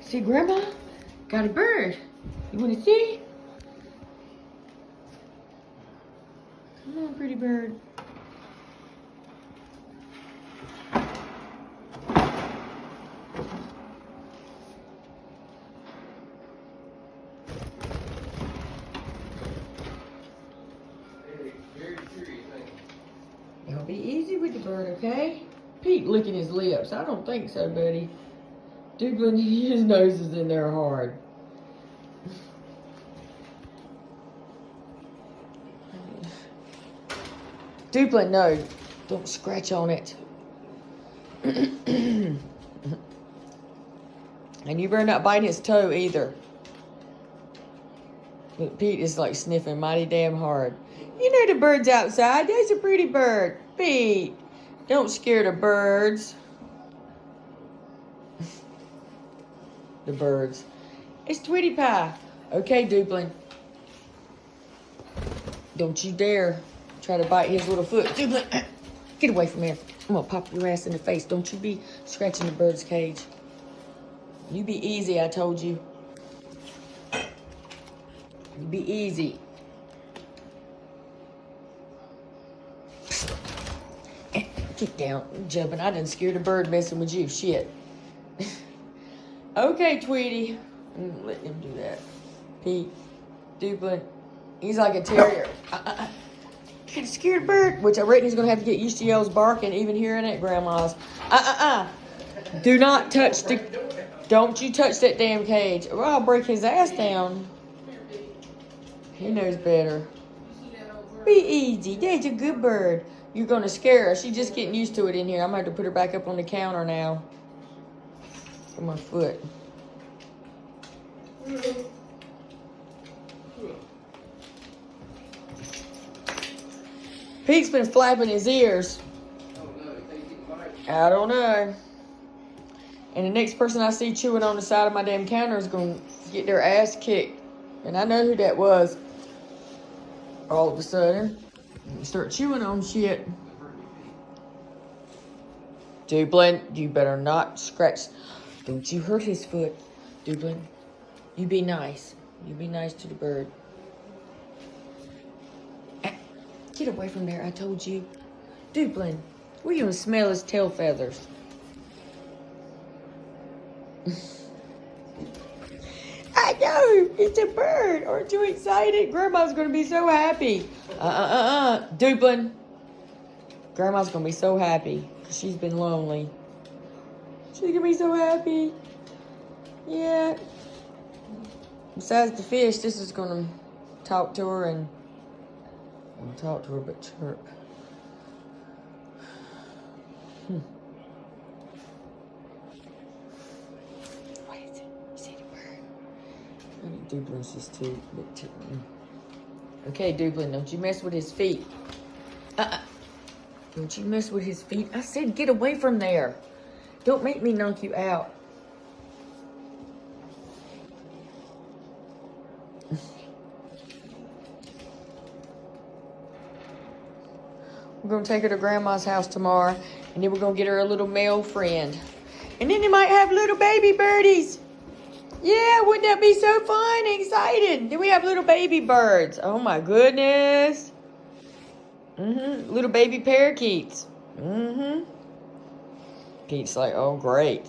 See, Grandma got a bird. You want to see? Come on, pretty bird. It'll be easy with the bird, okay? Pete licking his lips. I don't think so, buddy. Dublin, his nose is in there hard. Dublin, no. Don't scratch on it. And you better not bite his toe either. But Pete is like sniffing mighty damn hard. You know the bird's outside. There's a pretty bird. Pete, don't scare the birds. The birds. It's Tweety Pie. Okay, Dublin. Don't you dare try to bite his little foot. Dublin, get away from here. I'm gonna pop your ass in the face. Don't you be scratching the bird's cage. You be easy, I told you. You be easy. Get down, jumping. I done scared a bird messing with you. Shit. Okay, Tweety. Let him do that. Pete, Dublin, he's like a terrier. Get a scared bird, which I reckon he's gonna have to get used to y'all's barking, even hearing it, Grandma's. Do not touch the. Don't you touch that damn cage, or I'll break his ass down. He knows better. Be easy. There's a good bird. You're gonna scare her. She's just getting used to it in here. I'm gonna have to put her back up on the counter now. For my foot. Pete's been flapping his ears. I don't know. And the next person I see chewing on the side of my damn counter is gonna get their ass kicked. And I know who that was. All of a sudden, you start chewing on shit. Dublin, you better not scratch. Don't you hurt his foot, Dublin. You be nice. You be nice to the bird. Get away from there, I told you. Dublin, where you gonna smell his tail feathers? I know, it's a bird. Aren't you excited? Grandma's gonna be so happy. Dublin. Grandma's gonna be so happy because she's been lonely. She's gonna be so happy. Yeah. Besides the fish, this is gonna talk to her and talk to her but chirp. What is it? You see the bird? I think Dublin's just too big too. Okay, Dublin, don't you mess with his feet. Don't you mess with his feet. I said get away from there. Don't make me knock you out. We're going to take her to Grandma's house tomorrow, and then we're going to get her a little male friend. And then they might have little baby birdies. Yeah, wouldn't that be so fun and exciting? Then we have little baby birds. Oh, my goodness. Little baby parakeets. Pete's like, oh, great.